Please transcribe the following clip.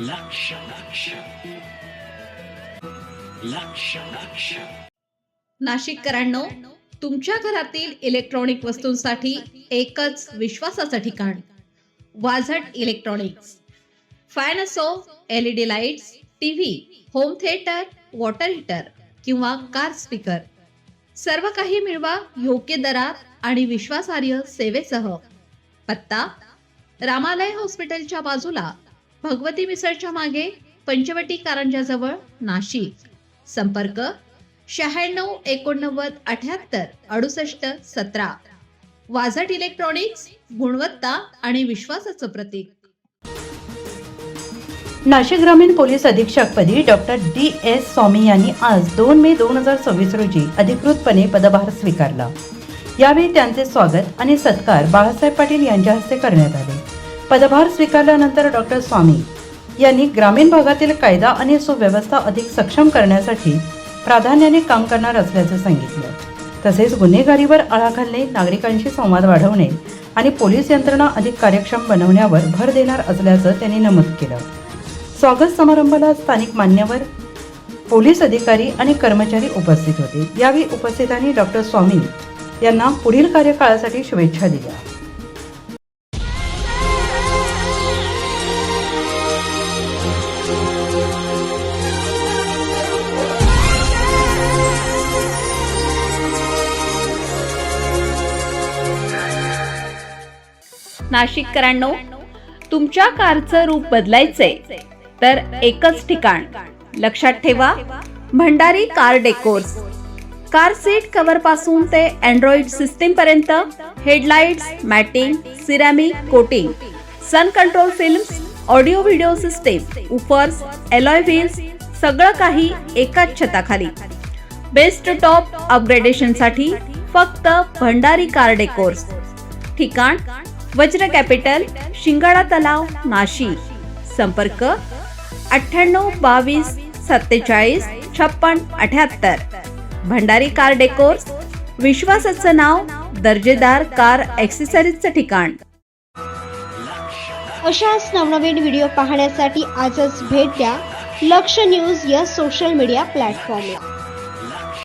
लक्ष लक्ष लक्ष लक्ष नाशिककरांनो, तुमच्या घरातील इलेक्ट्रॉनिक वस्तूंसाठी एकच विश्वासाचं ठिकाण वाझट इलेक्ट्रॉनिक्स. फॅन असो, LED lights, TV, home theatre, water heater किंवा कार स्पीकर, सर्व काही मिळवा योग्य दरात आणि विश्वासार्ह सेवेसह. पत्ता: रामालय हॉस्पिटलच्या बाजूला, भगवती मिसळच्या मागे, पंचवटी कारंजाजवळ, नाशिक. संपर्क: 96 89 78 68 17. वाझट इलेक्ट्रॉनिक्स, गुणवत्ता आणि विश्वासाचं प्रतीक. नाशिक ग्रामीण पोलीस अधीक्षकपदी डॉक्टर DS स्वामी यांनी आज 2 मे 2026 रोजी अधिकृतपणे पदभार स्वीकारला. यावेळी त्यांचे स्वागत आणि सत्कार बाळासाहेब पाटील यांच्या हस्ते करण्यात आले. पदभार स्वीकारल्यानंतर डॉक्टर स्वामी यांनी ग्रामीण भागातील कायदा आणि सुव्यवस्था अधिक सक्षम करण्यासाठी प्राधान्याने काम करणार असल्याचं सांगितलं. तसेच गुन्हेगारीवर आळा घालणे, नागरिकांशी संवाद वाढवणे आणि पोलीस यंत्रणा अधिक कार्यक्षम बनवण्यावर भर देणार असल्याचं त्यांनी नमूद केलं. स्वागत समारंभाला स्थानिक मान्यवर, पोलीस अधिकारी आणि कर्मचारी उपस्थित होते. यावेळी उपस्थितांनी डॉक्टर स्वामी यांना पुढील कार्यकाळासाठी शुभेच्छा दिल्या. नाशिककरांनो, तुमच्या कारचं रूप बदलायचंय तर एकच ठिकाण. लक्षात ठेवा, Bhandari car decors. Car seat cover पासून ते अँड्रॉइड सिस्टीम पर्यंत, headlights, matting, ceramic coating, sun control films, audio video system, woofers, alloy wheels, सगळं काही एकाच छताखाली. बेस्ट टॉप अपग्रेडेशन साठी फक्त भंडारी कार डेकोर्स. ठिकाण: वज्र कॅपिटल, शिंगाडा तलाव, नाशिक. संपर्क: 98 22 47 56 78. भंडारी कार डेकोर्स, विश्वासाचं नाव, दर्जेदार कार ॲक्सेसरीजचं ठिकाण. अशाच नवनवीन व्हिडिओ पाहण्यासाठी आजच भेट द्या लक्ष न्यूज या सोशल मीडिया प्लॅटफॉर्मला.